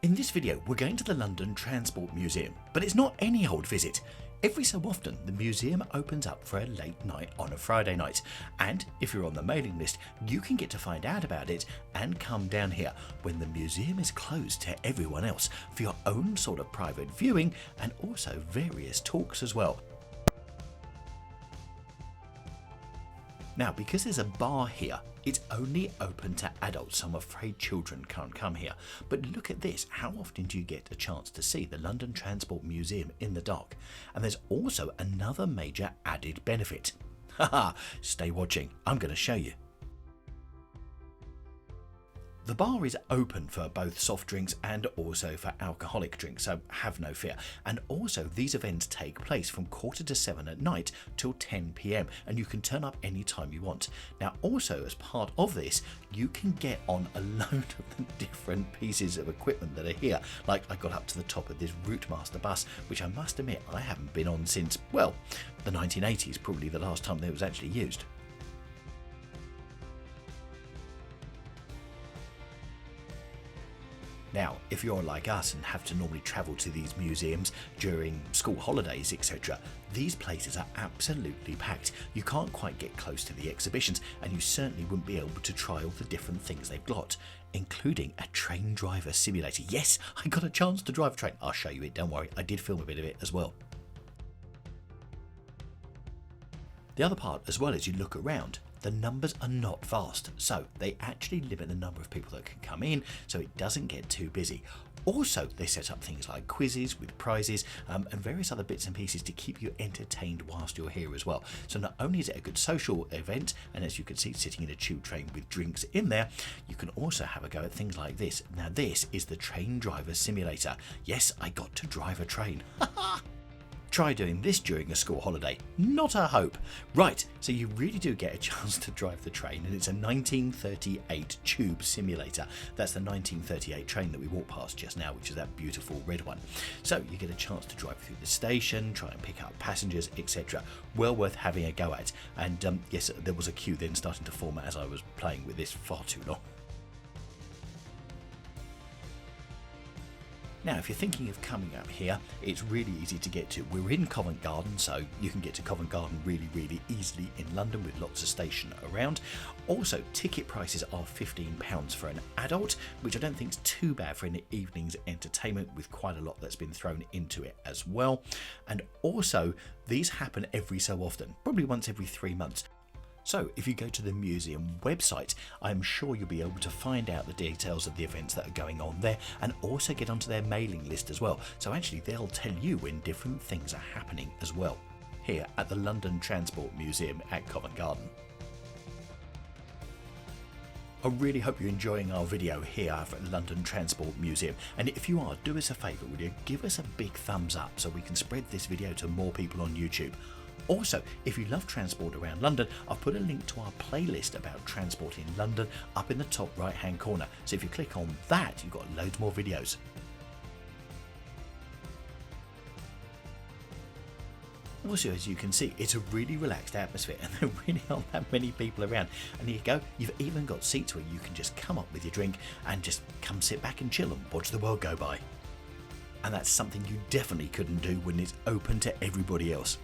In this video, we're going to the London Transport Museum, but it's not any old visit. Every so often, the museum opens up for a late night on a Friday night, and if you're on the mailing list, you can get to find out about it and come down here when the museum is closed to everyone else for your own sort of private viewing and also various talks as well. Now, because there's a bar here, it's only open to adults, so I'm afraid children can't come here. But look at this, how often do you get a chance to see the London Transport Museum in the dark? And there's also another major added benefit. Haha, stay watching, I'm going to show you. The bar is open for both soft drinks and also for alcoholic drinks, so have no fear. And also these events take place from 6:45 at night till 10 PM, and you can turn up any time you want. Now also as part of this, you can get on a load of the different pieces of equipment that are here. Like I got up to the top of this Rootmaster Bus, which I must admit I haven't been on since, well, the 1980s, probably the last time that it was actually used. Now, if you're like us and have to normally travel to these museums during school holidays, etc., these places are absolutely packed. You can't quite get close to the exhibitions, and you certainly wouldn't be able to try all the different things they've got, including a train driver simulator. Yes, I got a chance to drive a train. I'll show you it, don't worry. I did film a bit of it as well. The other part, as well as you look around, the numbers are not vast, so they actually limit the number of people that can come in so it doesn't get too busy. Also, they set up things like quizzes with prizes and various other bits and pieces to keep you entertained whilst you're here as well. So not only is it a good social event, and as you can see, sitting in a tube train with drinks in there, you can also have a go at things like this. Now this is the train driver simulator. Yes, I got to drive a train. Try doing this during a school holiday. Not a hope. Right, so you really do get a chance to drive the train, and it's a 1938 tube simulator. That's the 1938 train that we walked past just now, which is that beautiful red one. So you get a chance to drive through the station, try and pick up passengers, etc. Well worth having a go at. And yes, there was a queue then starting to form as I was playing with this far too long. Now, if you're thinking of coming up here, it's really easy to get to. We're in Covent Garden, so you can get to Covent Garden really easily in London with lots of station around. Also, ticket prices are £15 for an adult, which I don't think is too bad for an evening's entertainment, with quite a lot that's been thrown into it as well. And also, these happen every so often, probably once every 3 months. So if you go to the museum website, I'm sure you'll be able to find out the details of the events that are going on there, and also get onto their mailing list as well. So actually they'll tell you when different things are happening as well, here at the London Transport Museum at Covent Garden. I really hope you're enjoying our video here at the London Transport Museum, and if you are, do us a favour, will you? Give us a big thumbs up so we can spread this video to more people on YouTube. Also, if you love transport around London, I've put a link to our playlist about transport in London up in the top right hand corner. So if you click on that, you've got loads more videos. Also, as you can see, it's a really relaxed atmosphere, and there really aren't that many people around. And here you go, you've even got seats where you can just come up with your drink and just come sit back and chill and watch the world go by. And that's something you definitely couldn't do when it's open to everybody else.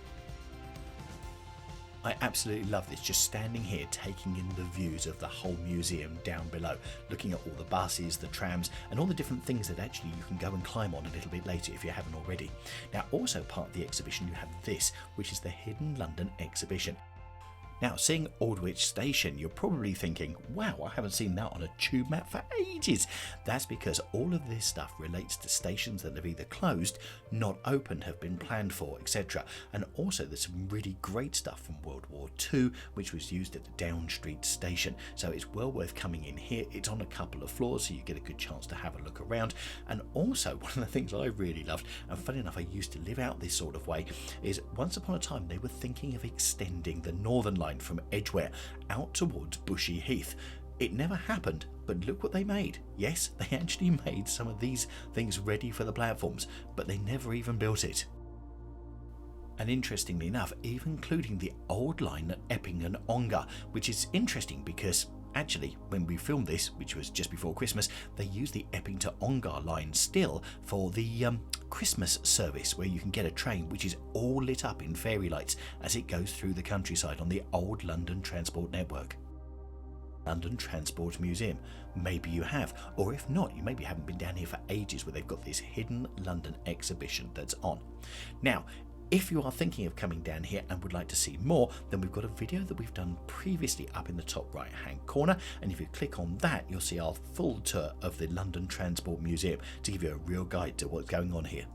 I absolutely love this, just standing here taking in the views of the whole museum down below, looking at all the buses, the trams, and all the different things that actually you can go and climb on a little bit later if you haven't already. Now, also part of the exhibition you have this, which is the Hidden London exhibition. Now, seeing Aldwych Station, you're probably thinking, wow, I haven't seen that on a tube map for ages. That's because all of this stuff relates to stations that have either closed, not opened, have been planned for, etc. And also there's some really great stuff from World War II, which was used at the Down Street station. So it's well worth coming in here. It's on a couple of floors, so you get a good chance to have a look around. And also, one of the things I really loved, and funny enough, I used to live out this sort of way, is once upon a time they were thinking of extending the Northern Line from Edgware out towards Bushey Heath. It never happened, but look what they made. Yes, they actually made some of these things ready for the platforms, but they never even built it. And interestingly enough, even including the old line at Epping and Ongar, which is interesting because Actually, when we filmed this, which was just before Christmas, they used the Epping to Ongar line still for the Christmas service, where you can get a train which is all lit up in fairy lights as it goes through the countryside on the old London Transport network. London Transport Museum. Maybe you have, or if not, you maybe haven't been down here for ages, where they've got this hidden London exhibition that's on. Now, if you are thinking of coming down here and would like to see more, then we've got a video that we've done previously up in the top right hand corner, and if you click on that, you'll see our full tour of the London Transport Museum to give you a real guide to what's going on here.